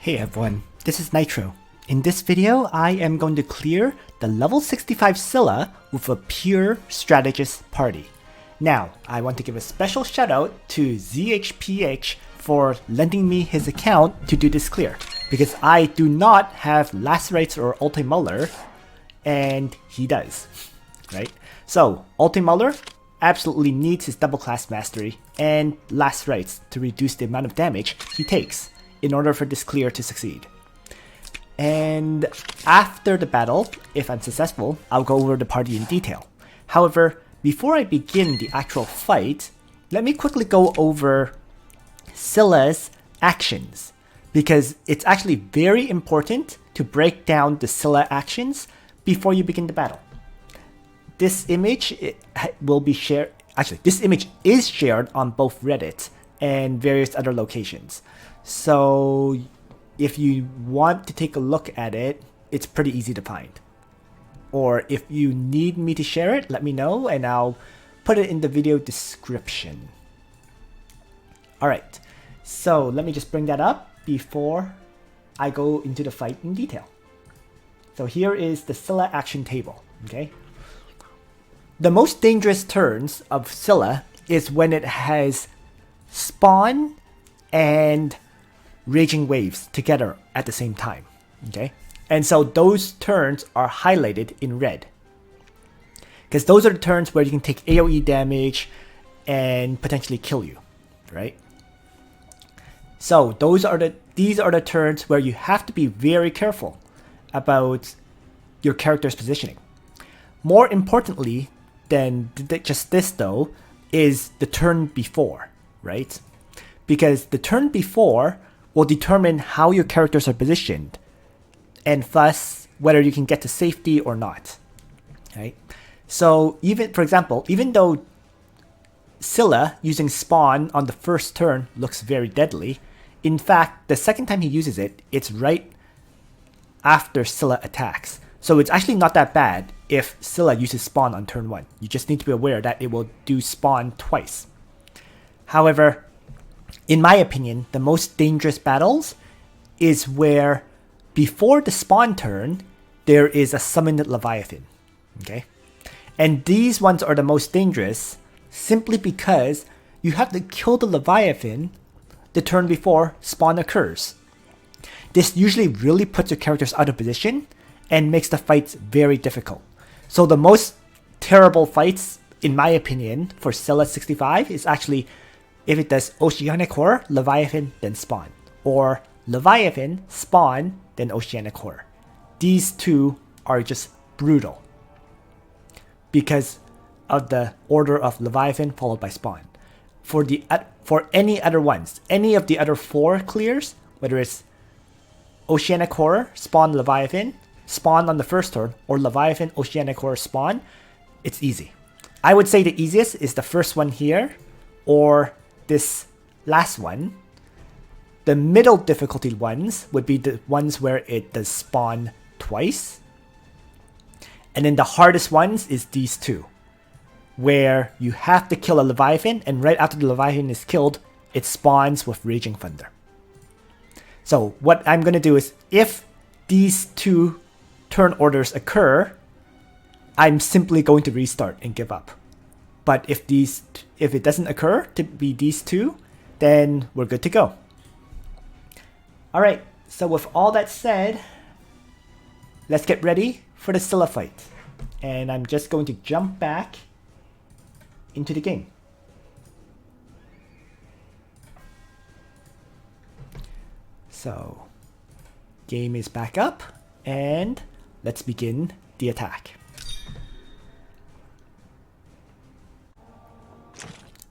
Hey everyone, this is Nitro. In this video, I am going to clear the level 65 Scylla with a pure Strategist party. Now, I want to give a special shout out to Zhph for lending me his account to do this clear, because I do not have Rites or Altemuller, and he does, right? So, Altemuller absolutely needs his double class mastery and Rites to reduce the amount of damage he takes in order for this clear to succeed. And after the battle, if I'm successful, I'll go over the party in detail. However, before I begin the actual fight, let me quickly go over Scylla's actions, because it's actually very important to break down the Scylla actions before you begin the battle. This image will be shared, actually this image is shared on both Reddit and various other locations. So if you want to take a look at it, it's pretty easy to find. Or if you need me to share it, let me know and I'll put it in the video description. Alright, so let me just bring that up before I go into the fight in detail. So here is the Scylla action table, okay? The most dangerous turns of Scylla is when it has spawn and raging waves together at the same time, okay? And so those turns are highlighted in red, because those are the turns where you can take AoE damage and potentially kill you, right? So these are the turns where you have to be very careful about your character's positioning. More importantly than just this though, is the turn before, right? Because the turn before will determine how your characters are positioned, and thus whether you can get to safety or not, right? So even, for example, even though Scylla using spawn on the first turn looks very deadly, in fact, the second time he uses it, it's right after Scylla attacks. So it's actually not that bad if Scylla uses spawn on turn 1. You just need to be aware that it will do spawn twice. However, in my opinion, the most dangerous battles is where before the spawn turn, there is a summoned Leviathan, okay? And these ones are the most dangerous simply because you have to kill the Leviathan the turn before spawn occurs. This usually really puts your characters out of position and makes the fights very difficult. So the most terrible fights, in my opinion, for Scylla 65 is actually if it does Oceanic Horror, Leviathan, then spawn. Or Leviathan, spawn, then Oceanic Horror. These two are just brutal because of the order of Leviathan followed by spawn. For any other ones, any of the other 4 clears, whether it's Oceanic Horror, spawn Leviathan, spawn on the first turn, or Leviathan, Oceanic Horror, spawn, it's easy. I would say the easiest is the first one here, or this last one. The middle difficulty ones would be the ones where it does spawn twice. And then the hardest ones is these two, where you have to kill a Leviathan, and right after the Leviathan is killed, it spawns with Raging Thunder. So what I'm going to do is, if these two turn orders occur, I'm simply going to restart and give up. But if it doesn't occur to be these two, then we're good to go. Alright, so with all that said, let's get ready for the Scylla fight. And I'm just going to jump back into the game. So, game is back up, and let's begin the attack.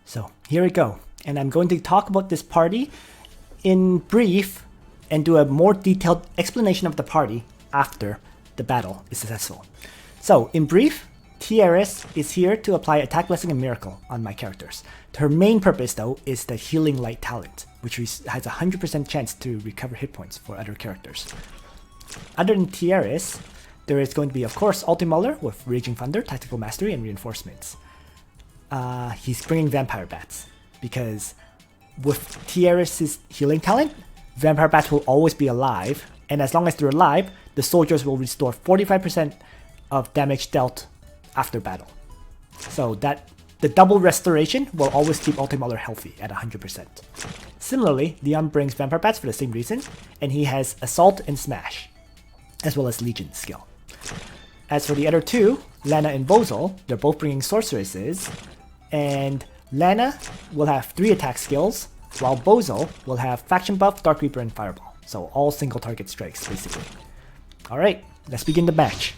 So here we go, and I'm going to talk about this party in brief and do a more detailed explanation of the party after the battle is successful. So in brief, Tiaris is here to apply Attack, Blessing, and Miracle on my characters. Her main purpose though is the Healing Light talent, which has a 100% chance to recover hit points for other characters. Other than Tiaris, there is going to be of course Altemuller with Raging Thunder, Tactical Mastery, and Reinforcements. He's bringing Vampire Bats, because with Tiaris' healing talent, vampire bats will always be alive, and as long as they're alive, the soldiers will restore 45% of damage dealt after battle. So that the double restoration will always keep Altemuller healthy at 100%. Similarly, Leon brings vampire bats for the same reason, and he has assault and smash, as well as legion skill. As for the other two, Lana and Bozel, they're both bringing sorceresses, and Lana will have 3 attack skills, while Bozel will have faction buff, Dark Reaper, and Fireball. So all single target strikes, basically. Alright, let's begin the match.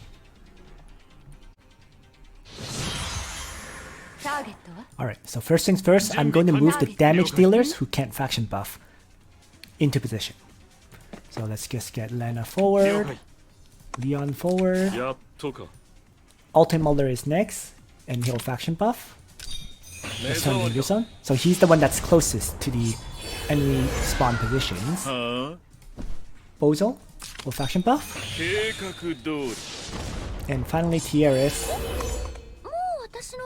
Alright, so first things first, I'm going to move the damage dealers who can't faction buff into position. So let's just get Lana forward, Leon forward, Altemuller is next, and he'll faction buff. Let's turn Langrisser on. So he's the one that's closest to the enemy spawn positions. Bozel will faction buff. And finally Tiaris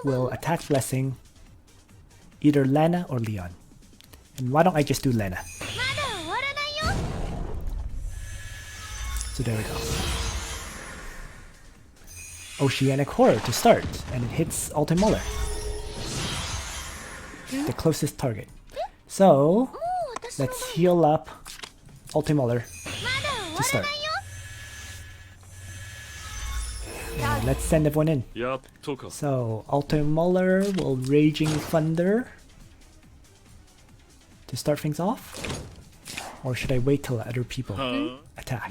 will attack blessing either Lana or Leon. And why don't I just do Lana? So there we go. Oceanic Horror to start, and it hits Altemuller, the closest target. So let's heal up Altemuller to start. And let's send everyone in. So Altemuller will Raging Thunder to start things off, or should I wait till other people attack?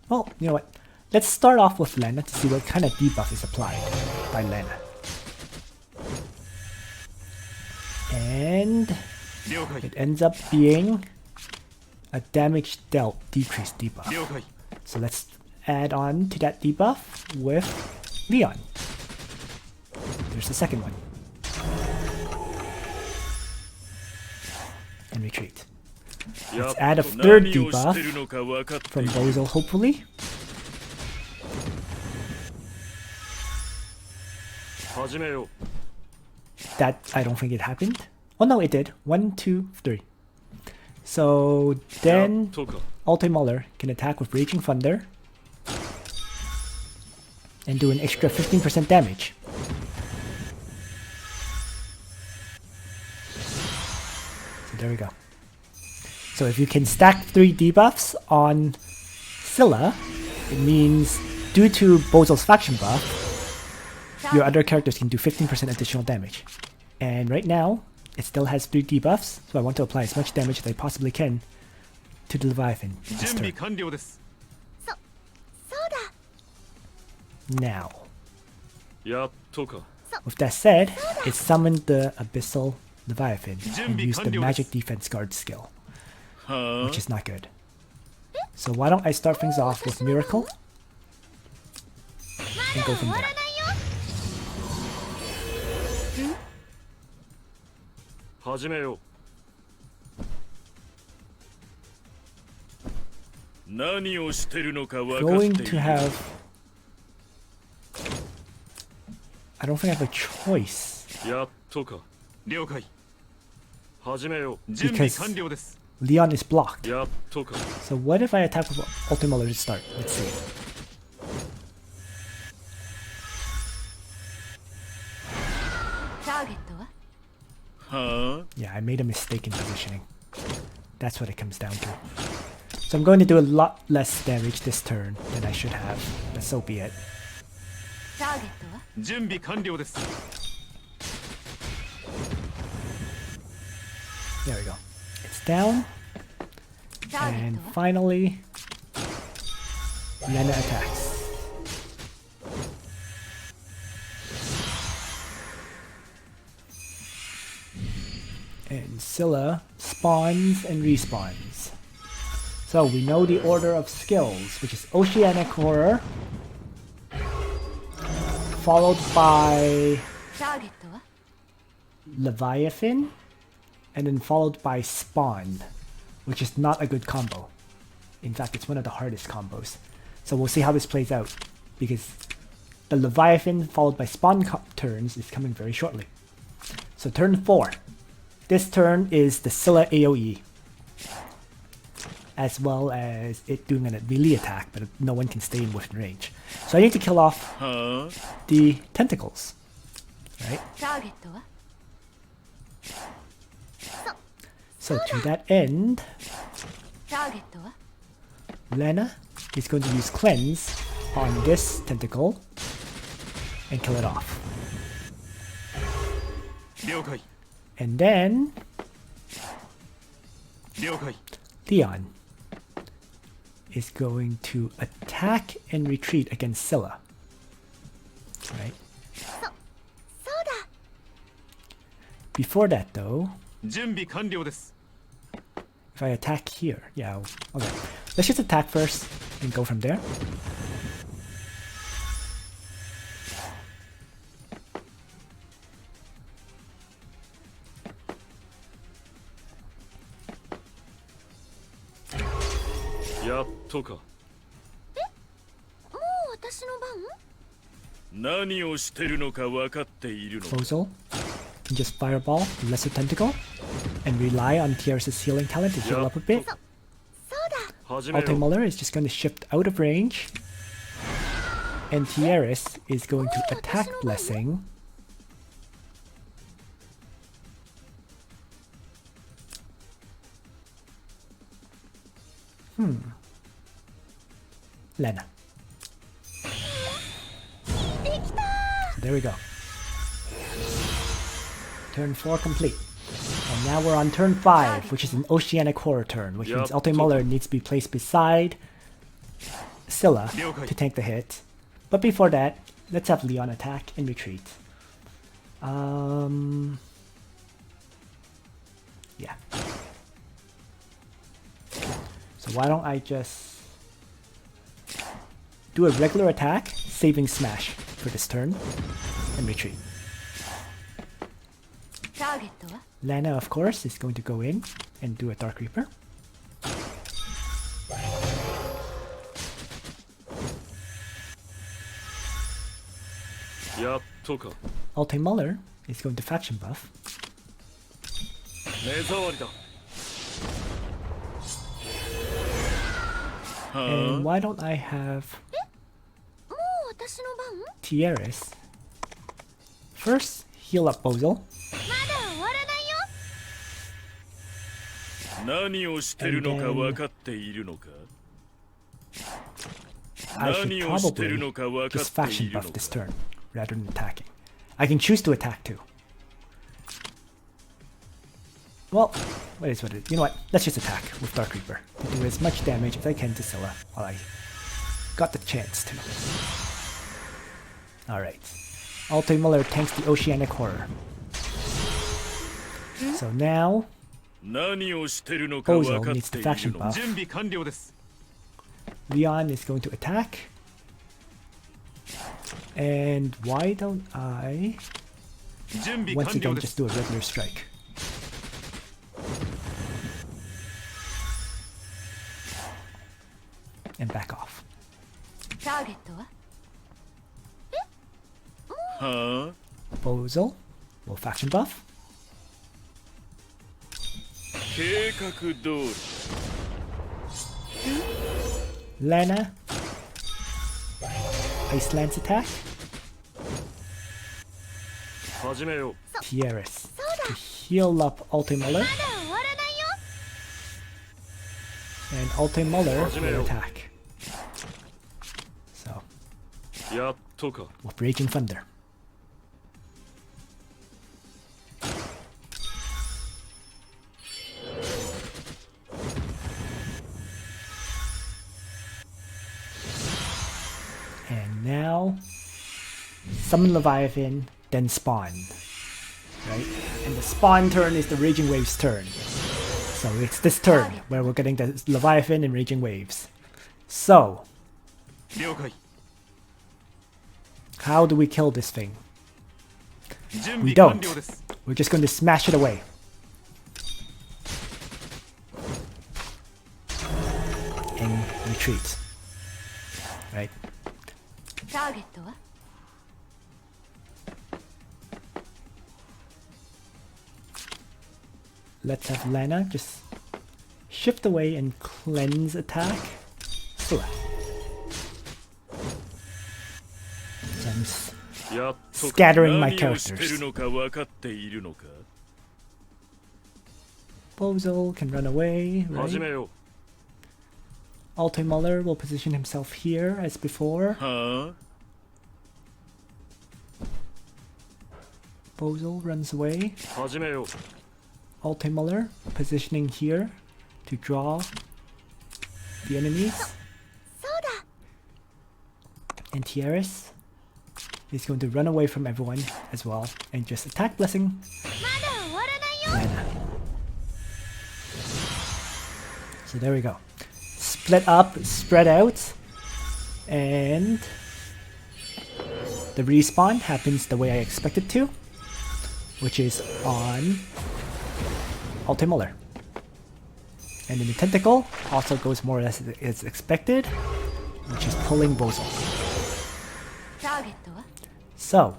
Well, you know what? Let's start off with Lana to see what kind of debuff is applied by Lana. And it ends up being a damage dealt decreased debuff. So let's add on to that debuff with Leon. There's the second one. And retreat. Let's add a third debuff from Bozel, hopefully. That, I don't think it happened. Oh no, it did. 1, 2, 3. So then Altemuller can attack with Raging Thunder and do an extra 15% damage. So there we go. So if you can stack 3 debuffs on Scylla, it means due to Bozel's faction buff, your other characters can do 15% additional damage. And right now, it still has 3 debuffs, so I want to apply as much damage as I possibly can to the Leviathan this turn. Now, with that said, it summoned the Abyssal Leviathan and used the Magic Defense Guard skill, which is not good. So why don't I start things off with Miracle and go from there. Going to have... I don't think I have a choice. Because Leon is blocked. So what if I attack with Altemuller to start? Let's see. Yeah, I made a mistake in positioning. That's what it comes down to. So I'm going to do a lot less damage this turn than I should have, but so be it. There we go. It's down. And finally, Lana attacks. And Scylla spawns and respawns. So we know the order of skills, which is Oceanic Horror, followed by Leviathan, and then followed by Spawn, which is not a good combo. In fact, it's one of the hardest combos. So we'll see how this plays out, because the Leviathan followed by Spawn turns is coming very shortly. So turn 4. This turn is the Scylla AoE, as well as it doing a melee attack, but no one can stay within range. So I need to kill off the tentacles, right? So to that end, Lana is going to use Cleanse on this tentacle and kill it off. And then Leon is going to attack and retreat against Scylla. Right? Before that though, if I attack here, yeah, okay. Let's just attack first and go from there. Bozel can just fireball Lesser Tentacle and rely on Tiaris' healing talent to heal up a bit. Altemuller is just going to shift out of range, and Tiaris is going to attack Blessing. Lana. So there we go. Turn 4 complete. And now we're on turn 5, which is an Oceanic Horror turn, which means Altemuller needs to be placed beside Scylla to tank the hit. But before that, let's have Leon attack and retreat. Yeah. So why don't I just do a regular attack, saving smash for this turn, and retreat. Lana, of course, is going to go in and do a Dark Reaper. Altemuller is going to faction buff. And why don't I have Tiaris first heal up Bozel, and then I should probably just faction buff this turn rather than attacking. I can choose to attack too. Well, what is what it is. You know what? Let's just attack with Dark Reaper to do as much damage as I can to Scylla while I got the chance to. Alright. Altemuller tanks the Oceanic Horror. So now Bozel needs the faction buff. Leon is going to attack. And why don't I once again just do a regular strike? And back off. Bozel will faction buff. Lana, Ice Lance attack. Tiaris to heal up Altemuller. And Altemuller will attack. So, with Raging Thunder. And now, summon Leviathan, then spawn. Right? And the spawn turn is the Raging Waves turn. So it's this turn where we're getting the Leviathan and Raging Waves. So, how do we kill this thing? We don't. We're just going to smash it away. And retreat. Right? let's have Lana just shift away and cleanse attack. Scylla. So I'm scattering my characters. Bozel can run away, right? Altemuller will position himself here as before. Bozel runs away. Altemuller positioning here to draw the enemies. And Tiaris is going to run away from everyone as well and just attack Blessing Lana. So there we go. Split up, spread out, and the respawn happens the way I expect it to, which is on Altemuller. And then the tentacle also goes more or less as expected, which is pulling Bozel. So,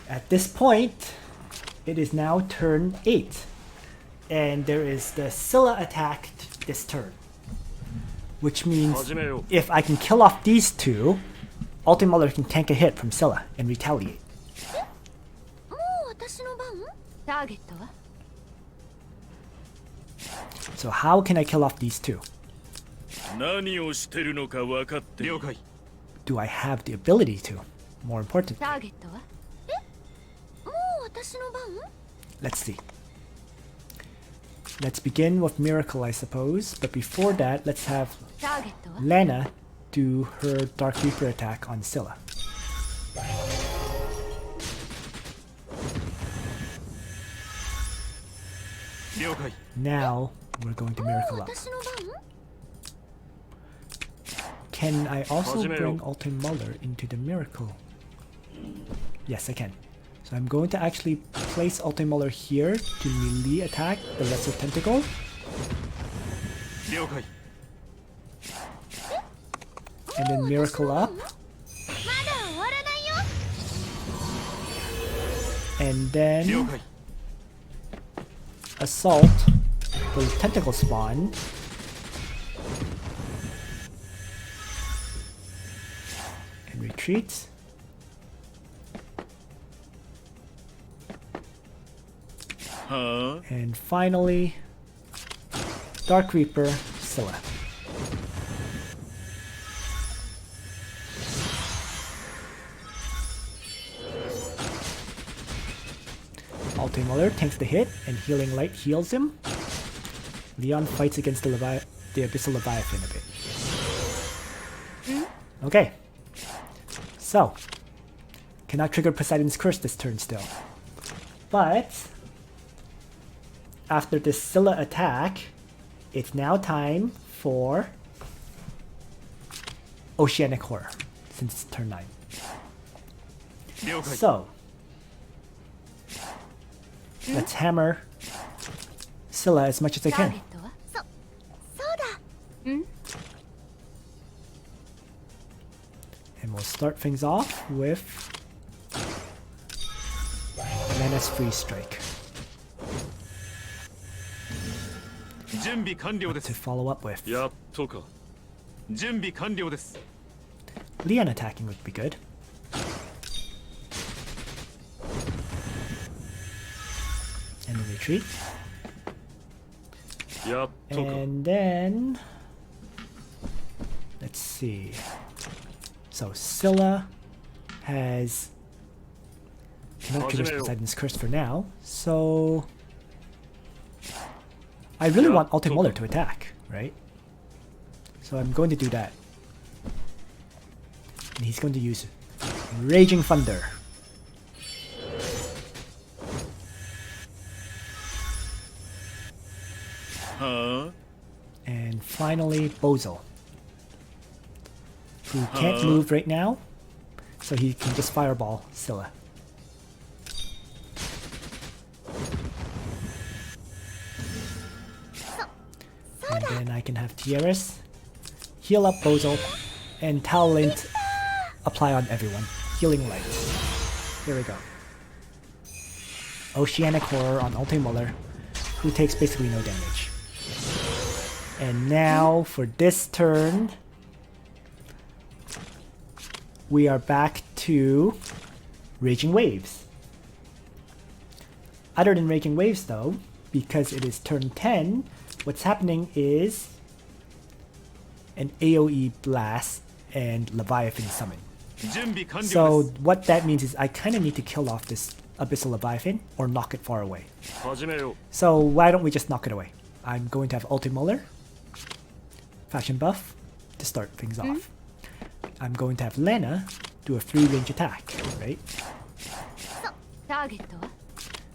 at this point, it is now turn 8, and there is the Scylla attack this turn, which means if I can kill off these two, Altemuller can tank a hit from Scylla and retaliate. So how can I kill off these two? Do I have the ability to? More important. Let's see. Let's begin with Miracle, I suppose, but before that, let's have Lana do her Dark Reaper attack on Scylla. Now, we're going to Miracle up. Can I also bring Altemuller into the Miracle? Yes, I can. So I'm going to actually place Altemuller here to melee attack the Lesser Tentacle. And then Miracle up. And then Assault the Tentacle spawn. And retreat. And finally, Dark Reaper, Scylla. Altemuller tanks the hit, and Healing Light heals him. Leon fights against the Abyssal Leviathan a bit. Okay. So, cannot trigger Poseidon's Curse this turn still. But after this Scylla attack, it's now time for Oceanic Horror, since it's turn 9. So, let's hammer Scylla as much as I can. And we'll start things off with Lana's Free Strike. To follow up with Leon attacking would be good. And then retreat. And then let's see. So Scylla has cannot trigger Poseidon's Curse for now, so I really want Altemuller to attack, right? So I'm going to do that. And he's going to use Raging Thunder. And finally, Bozel, who can't move right now, so he can just fireball Scylla. And then I can have Tiaris heal up Bozel And Talent apply on everyone. Healing Light. Here we go. Oceanic Horror on Altemuller, who takes basically no damage. And now for this turn, we are back to Raging Waves. Other than Raging Waves though, because it is turn 10, what's happening is an AoE Blast and Leviathan Summon. So what that means is I kind of need to kill off this Abyssal Leviathan or knock it far away. So why don't we just knock it away? I'm going to have Altemuller, Faction Buff, to start things off. I'm going to have Lana do a free range attack, right?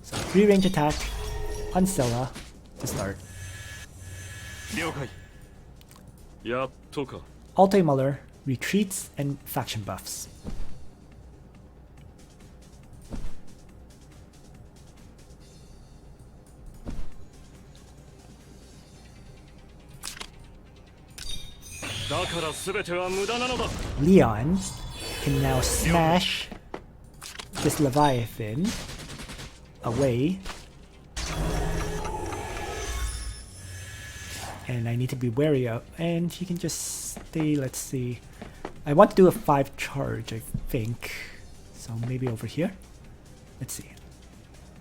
So free range attack on Scylla to start. Altemuller retreats and faction buffs. Leon can now smash this Leviathan away. And I need to be wary of, and he can just stay, let's see. I want to do a 5 charge, I think. So maybe over here. Let's see.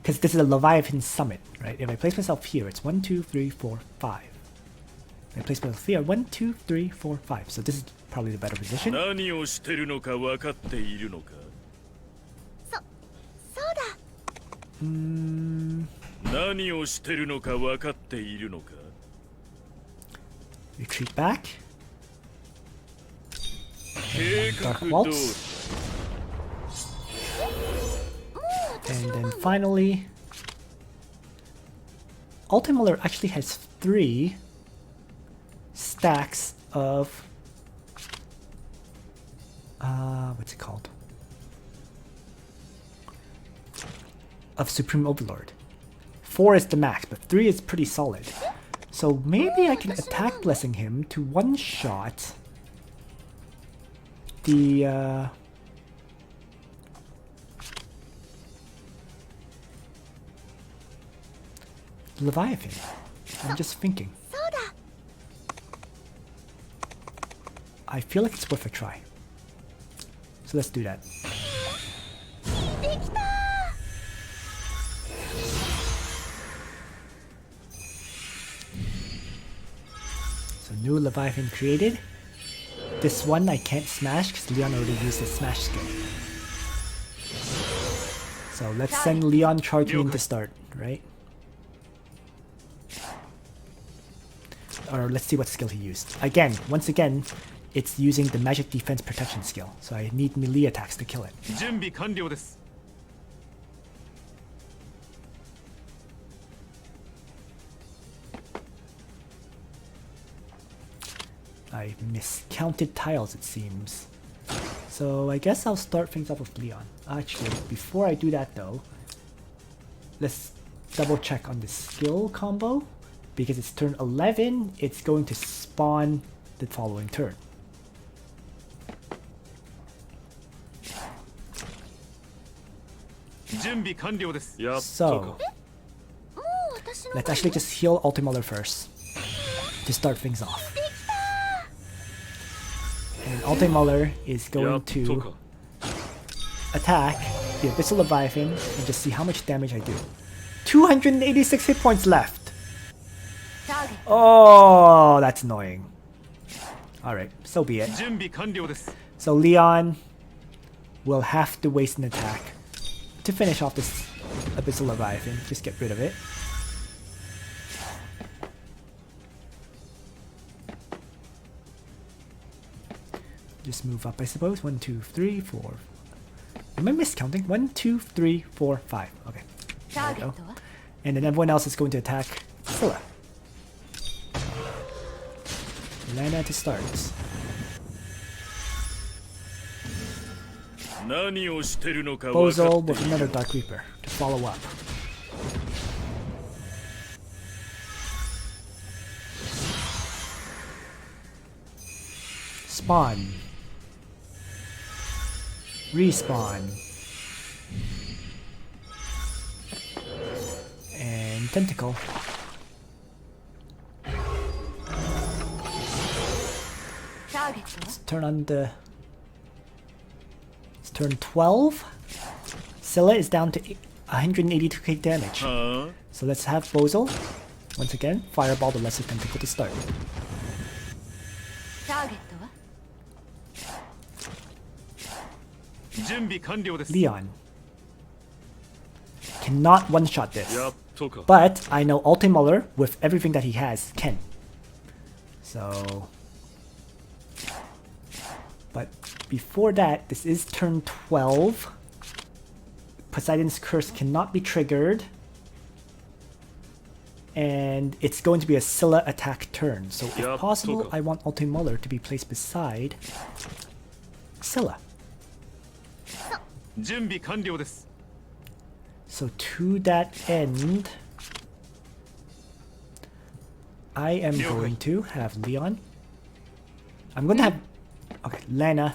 Because this is a Leviathan Summit, right? If I place myself here, it's 1, 2, 3, 4, 5. If I place myself here, 1, 2, 3, 4, 5. So this is probably the better position. Retreat back. Dark Waltz. And then finally, Altemuller actually has 3 stacks of what's it called? Of Supreme Overlord. 4 is the max, but 3 is pretty solid. So maybe I can attack blessing him to one-shot the Leviathan. I'm just thinking. I feel like it's worth a try. So let's do that. So new Leviathan created. This one I can't smash because Leon already used his smash skill. So let's send Leon charging in to start, right? Or let's see what skill he used. Again, once again, it's using the magic defense protection skill. So I need melee attacks to kill it. I miscounted tiles, it seems. So I guess I'll start things off with Leon. Actually, before I do that though, let's double check on the skill combo. Because it's turn 11, it's going to spawn the following turn. So, let's actually just heal Altemuller first to start things off. And Altemuller is going to attack the Abyssal Leviathan and just see how much damage I do. 286 hit points left. Oh, that's annoying. Alright, so be it. So Leon will have to waste an attack to finish off this Abyssal Leviathan. Just get rid of it. Just move up, I suppose. 1, 2, 3, 4. Am I miscounting? 1, 2, 3, 4, 5. Okay. There we go. And then everyone else is going to attack Scylla. Lana to start. Bozel with another Dark Reaper to follow up. Spawn. Respawn. And Tentacle. Let's turn on the... It's turn 12. Scylla is down to 182k damage. So let's have Bozel, once again, fireball the Lesser Tentacle to start. Leon. Cannot one-shot this. But I know Altemuller, with everything that he has, can. So... But before that, this is turn 12. Poseidon's Curse cannot be triggered. And it's going to be a Scylla attack turn. So if possible, I want Altemuller to be placed beside Scylla. So to that end, I am going to have Leon. I'm going to have... Okay, Lana,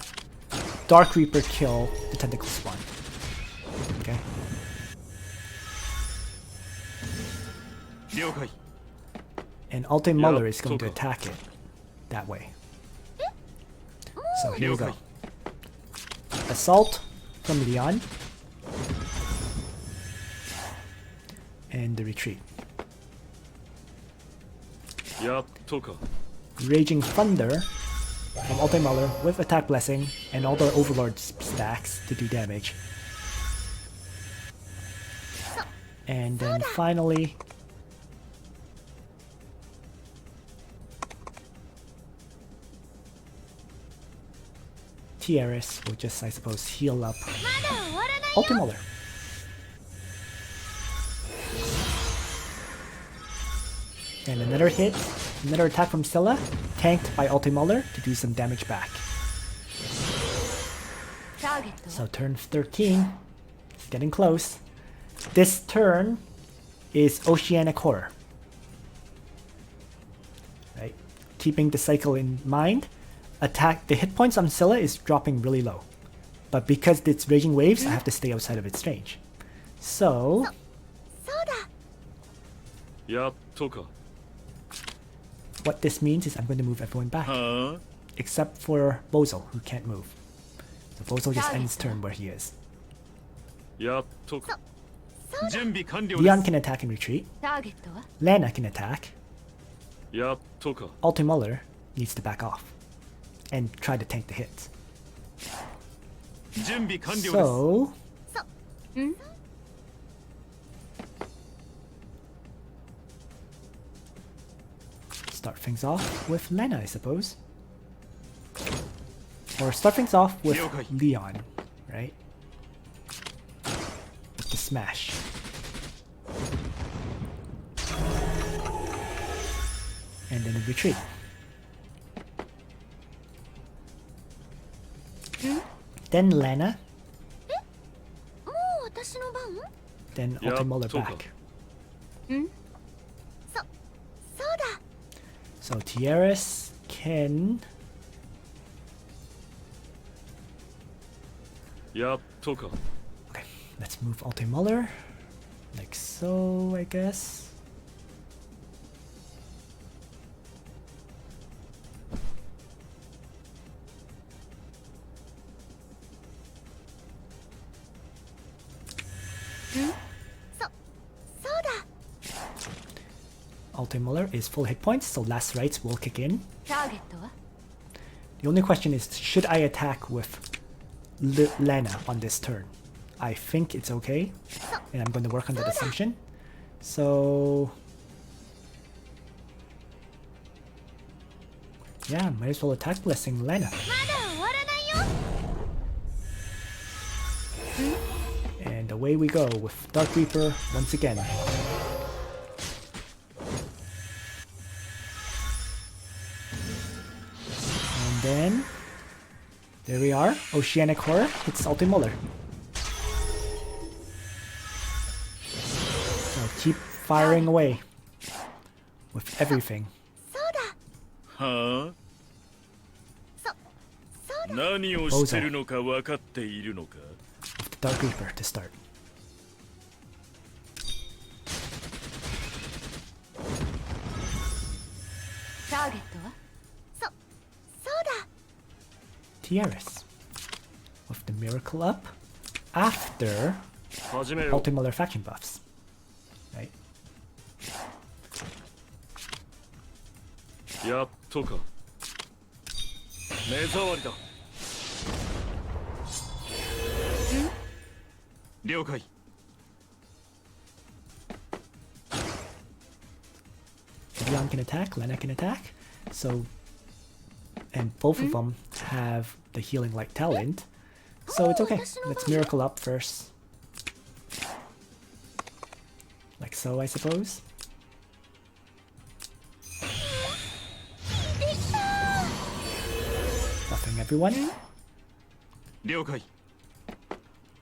Dark Reaper kill the Tentacle Spawn. Okay. And Altemuller is going to attack it that way. So here we go. Assault from Leon. And the retreat. Raging Thunder from Altemuller with attack blessing and all the Overlord stacks to do damage. And then finally Tiaris will just, I suppose, heal up Altemuller. And another hit, another attack from Scylla, tanked by Altemuller to do some damage back. So turn 13, it's getting close. This turn is Oceanic Horror. Right? Keeping the cycle in mind, attack the hit points on Scylla is dropping really low. But because it's Raging Waves, I have to stay outside of its range. So... What this means is I'm going to move everyone back. Except for Bozel, who can't move. So Bozel just ends turn where he is. Leon can attack and retreat. Lana can attack. Altemuller needs to back off and try to tank the hits. So... Start things off with Lana, I suppose. Or start things off with Leon, right? With the smash. And then a retreat. Then Lana. Then Altemuller back. So Tiaris can... Okay, let's move Altemuller. Like so, I guess. Altemuller is full hit points, so last rites will kick in. The only question is, should I attack with Lana on this turn? I think it's okay, and I'm going to work on that assumption. So... yeah, might as well attack Blessing Lana. And away we go with Dark Reaper once again. And then, there we are, Oceanic Horror hits Altemuller. So keep firing away with everything. Bozel with the Dark Reaper to start. Tiaris with the Miracle up after Altemuller faction buffs. Right? Leon can attack, Lana can attack, so and both of them have the healing light talent, so it's okay. Let's Miracle up first, like so, I suppose. Buffing everyone.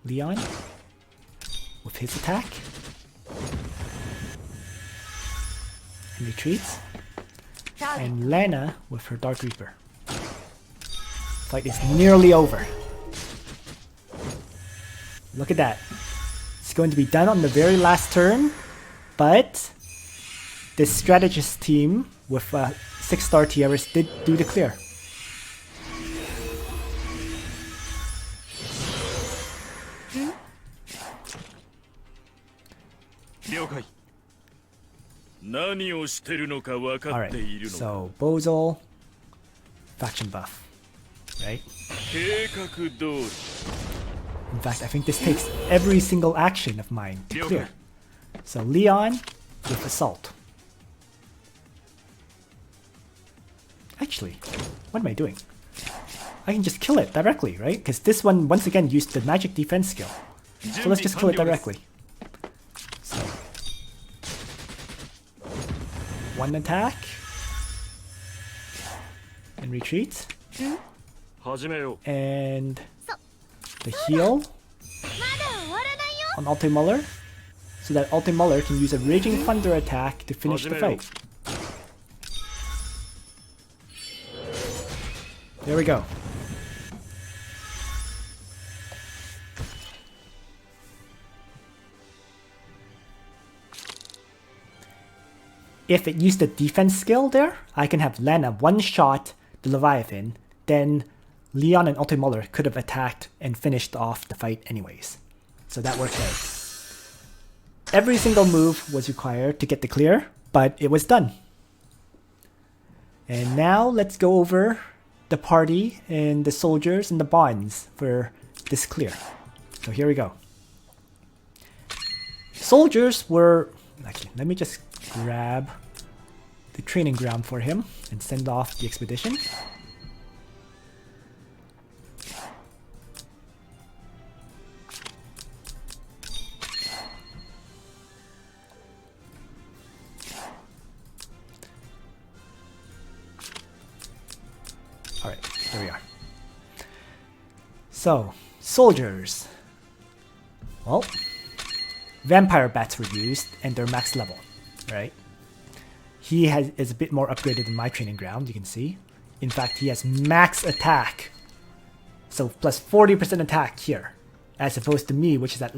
Leon with his attack and retreats, and Lana with her Dark Reaper. Fight is nearly over. Look at that. It's going to be done on the very last turn, but this strategist team with 6-star Tiaris did do the clear. Alright, so Bozel, faction buff, right? In fact, I think this takes every single action of mine to clear. So Leon with Assault. Actually, what am I doing? I can just kill it directly, right? Because this one, once again, used the magic defense skill. So let's just kill it directly. So, one attack. And retreat. And the heal on Altemuller, so that Altemuller can use a Raging Thunder attack to finish the fight. There we go. If it used the defense skill there, I can have Lana one-shot the Leviathan, then Leon and Altemuller could have attacked and finished off the fight anyways. So that worked out. Every single move was required to get the clear, but it was done. And now let's go over the party and the soldiers and the bonds for this clear. So here we go. Soldiers were... Actually, let me just grab the training ground for him and send off the expedition. Alright, there we are. So, soldiers. Well, vampire bats were used and they're max level, right? He is a bit more upgraded than my training ground, you can see. In fact, he has max attack. So plus 40% attack here, as opposed to me, which is at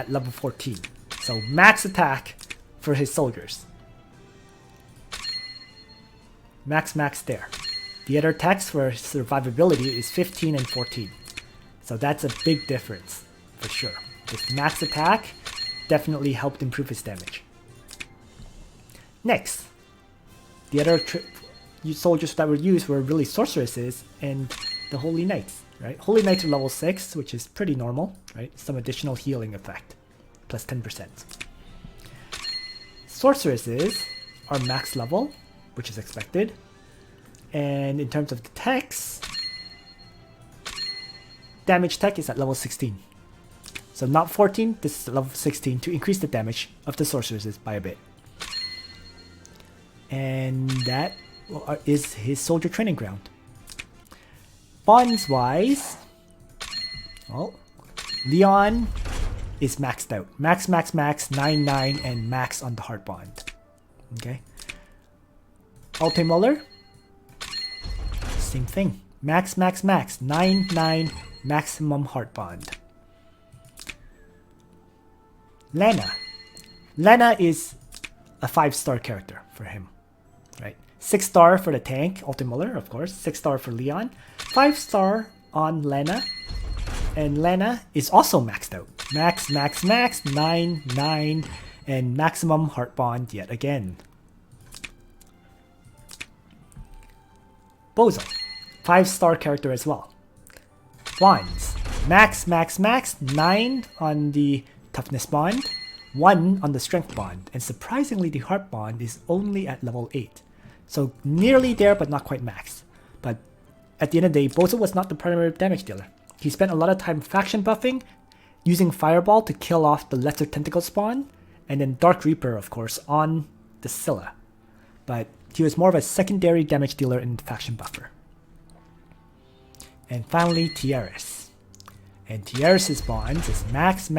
level 14. So max attack for his soldiers. Max there. The other attacks for survivability is 15 and 14. So that's a big difference, for sure. This max attack definitely helped improve his damage. Next, the other soldiers that were used were really sorceresses and the Holy Knights, right? Holy Knights are level 6, which is pretty normal, right? Some additional healing effect, plus 10%. Sorceresses are max level, which is expected. And in terms of the techs, damage tech is at level 16. So not 14, this is level 16 to increase the damage of the sorceresses by a bit. And that is his soldier training ground. Bonds wise, well, Leon is maxed out. Max, 9, and max on the heart bond. Okay. Altemuller, same thing. Max, 9 maximum heart bond. Lana. Lana is a 5-star character for him, right? 6-star for the tank, Altemuller, of course. 6-star for Leon. 5-star on Lana. And Lana is also maxed out. Max, 9, and maximum heart bond yet again. Bozel, 5-star character as well. Wands, max, 9 on the toughness bond, 1 on the strength bond, and surprisingly the heart bond is only at level 8. So nearly there but not quite max. But at the end of the day, Bozel was not the primary damage dealer. He spent a lot of time faction buffing, using Fireball to kill off the lesser tentacle spawn, and then Dark Reaper of course on the Scylla. But he was more of a secondary damage dealer and faction buffer. And finally, Tiaris. And Tiaris' bonds is max,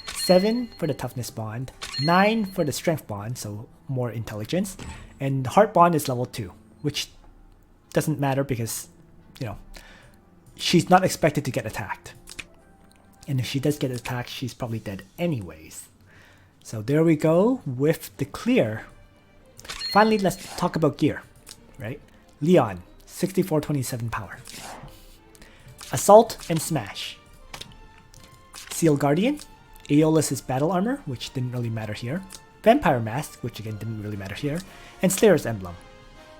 7 for the toughness bond, 9 for the strength bond, so more intelligence, and heart bond is level 2, which doesn't matter because, you know, she's not expected to get attacked. And if she does get attacked, she's probably dead anyways. So there we go with the clear. Finally, let's talk about gear, right? Leon, 6427 power. Assault and Smash. Seal Guardian. Aeolus' battle armor, which didn't really matter here. Vampire Mask, which again didn't really matter here. And Slayer's Emblem,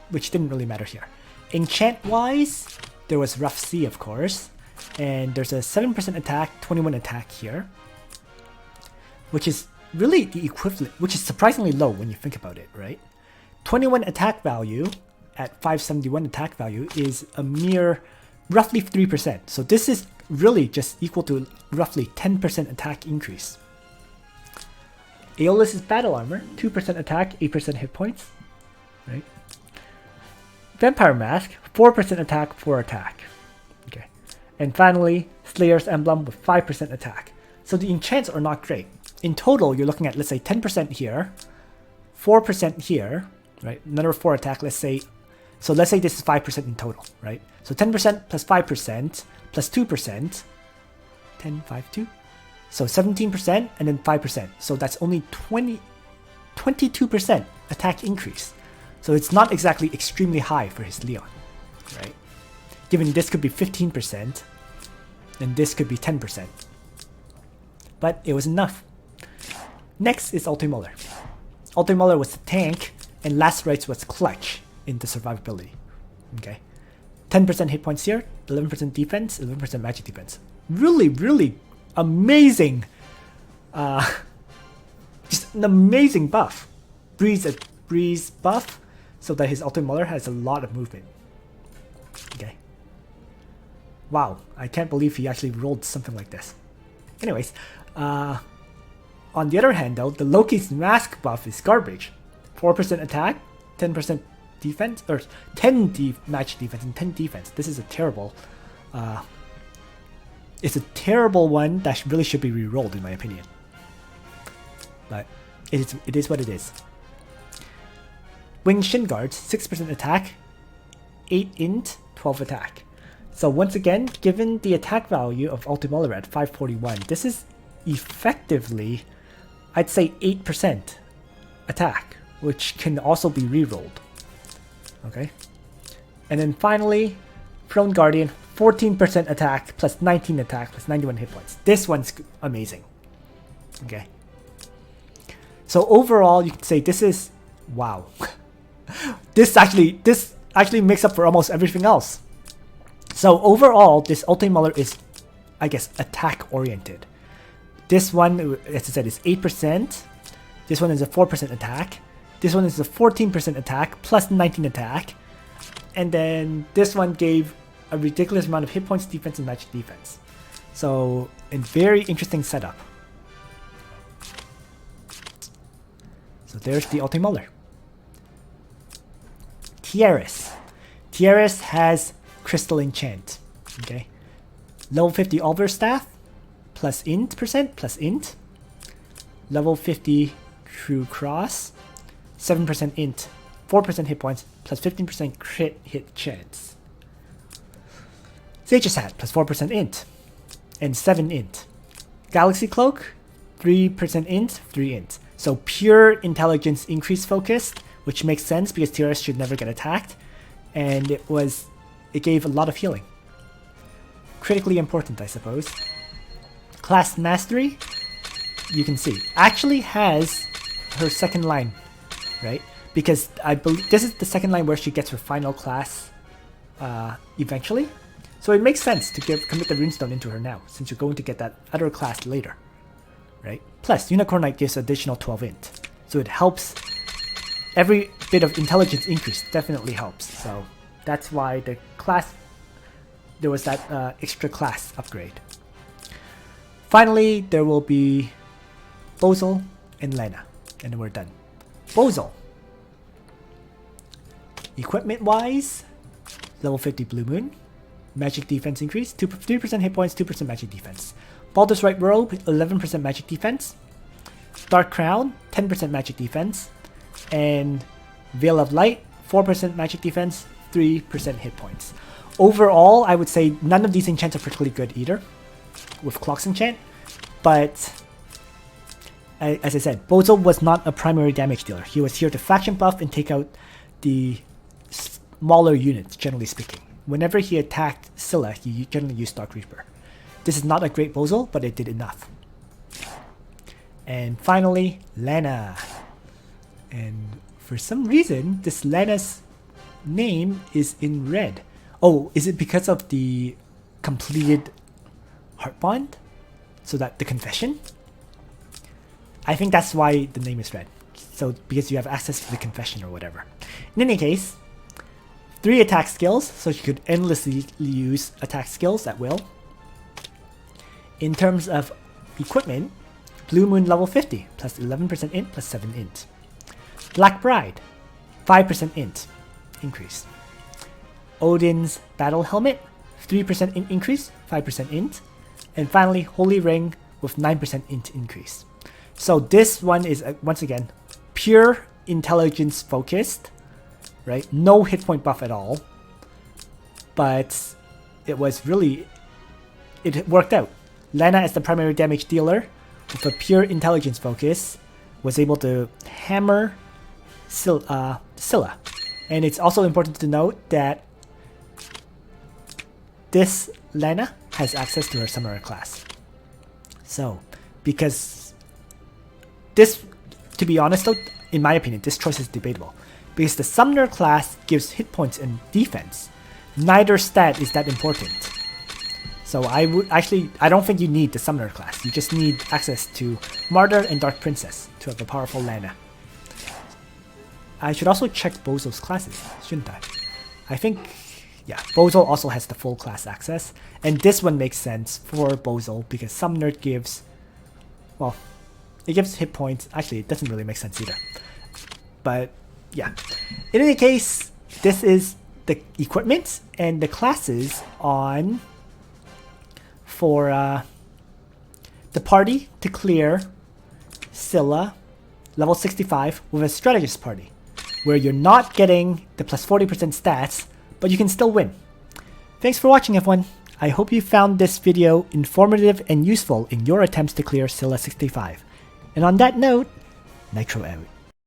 which didn't really matter here. Enchant-wise, there was Rough Sea, of course. And there's a 7% attack, 21 attack here. Which is really the equivalent, which is surprisingly low when you think about it, right? 21 attack value at 571 attack value is a mere roughly 3%. So this is really just equal to roughly 10% attack increase. Aeolus' battle armor, 2% attack, 8% hit points, right? Vampire Mask, 4% attack, 4 attack. Okay. And finally, Slayer's Emblem with 5% attack. So the enchants are not great. In total, you're looking at, let's say, 10% here, 4% here, right? Another 4 attack, let's say. So let's say this is 5% in total, right? So 10% plus 5% plus 2%, 10, 5, 2. So 17% and then 5%. So that's only 22% attack increase. So it's not exactly extremely high for his Leon, right? Given this could be 15% and this could be 10%. But it was enough. Next is Altemuller. Altemuller was the tank and Last Rites was clutch in the survivability. Okay. 10% hit points here, 11% defense, 11% magic defense. Really, really amazing. Just an amazing buff. Breeze buff so that his Altemuller has a lot of movement. Okay. Wow, I can't believe he actually rolled something like this. Anyways, on the other hand though, the Loki's mask buff is garbage. 4% attack, 10% defense, or 10 match defense and 10 defense. This is a terrible, it's a terrible one that really should be re-rolled in my opinion. But it is what it is. Winged Shin Guards, 6% attack, 8 int, 12 attack. So once again, given the attack value of Altemuller at 541, this is effectively, I'd say 8% attack, which can also be re-rolled. Okay. And then finally, Throne Guardian, 14% attack plus 19 attack plus 91 hit points. This one's amazing. Okay. So overall, you can say this is, wow. This actually makes up for almost everything else. So overall, this Altemuller is, I guess, attack oriented. This one, as I said, is 8%. This one is a 4% attack. This one is a 14% attack plus 19 attack. And then this one gave a ridiculous amount of hit points, defense, and magic defense. So, a very interesting setup. So there's the Altemuller. Tiaris. Tiaris has Crystal Enchant. Okay. Level 50 Alver Staff plus int percent plus int. Level 50 True Cross. 7% int. 4% hit points plus 15% crit hit chance. Zhph plus 4% int and 7 int. Galaxy Cloak, 3% int, 3 int. So pure intelligence increase focused, which makes sense because Tiaris should never get attacked. And it gave a lot of healing. Critically important, I suppose. Class Mastery, you can see, actually has her second line, right? Because I believe this is the second line where she gets her final class eventually. So it makes sense to commit the runestone into her now, since you're going to get that other class later, right? Plus, Unicorn Knight gives additional 12 int. So it helps, every bit of intelligence increase definitely helps. So that's why the class, there was that extra class upgrade. Finally, there will be Bozel and Lana, and then we're done. Bozel. Equipment-wise, level 50 Blue Moon, magic defense increase, 3% hit points, 2% magic defense. Baldur's Right Robe, 11% magic defense. Dark Crown, 10% magic defense. And Veil of Light, 4% magic defense, 3% hit points. Overall, I would say none of these enchants are particularly good either, with Clock's enchant, but as I said, Bozel was not a primary damage dealer. He was here to faction buff and take out the smaller units, generally speaking. Whenever he attacked Scylla, he generally used Dark Reaper. This is not a great Bozel, but it did enough. And finally, Lana. And for some reason, this Lana's name is in red. Oh, is it because of the completed Heart Bond? So that the confession? I think that's why the name is red. So because you have access to the confession or whatever. In any case, 3 attack skills, so you could endlessly use attack skills at will. In terms of equipment, Blue Moon level 50, plus 11% int, plus 7 int. Black Bride, 5% int increase. Odin's Battle Helmet, 3% int increase, 5% int. And finally, Holy Ring with 9% int increase. So this one is, once again, pure intelligence focused, right? No hit point buff at all. But it was really, it worked out. Lana, as the primary damage dealer, with a pure intelligence focus, was able to hammer Scylla. And it's also important to note that this Lana has access to her Summoner class. So, because this, to be honest though, in my opinion, this choice is debatable. Because the Summoner class gives hit points and defense. Neither stat is that important. So I don't think you need the Summoner class. You just need access to Martyr and Dark Princess to have a powerful Lana. I should also check Bozel's classes, shouldn't I? I think, yeah, Bozel also has the full class access. And this one makes sense for Bozel because Summoner gives, well, it gives hit points. Actually, it doesn't really make sense either. But yeah, in any case, this is the equipment and the classes on for the party to clear Scylla level 65 with a Strategist party, where you're not getting the plus 40% stats, but you can still win. Thanks for watching, everyone. I hope you found this video informative and useful in your attempts to clear Scylla 65. And on that note, Nitro out.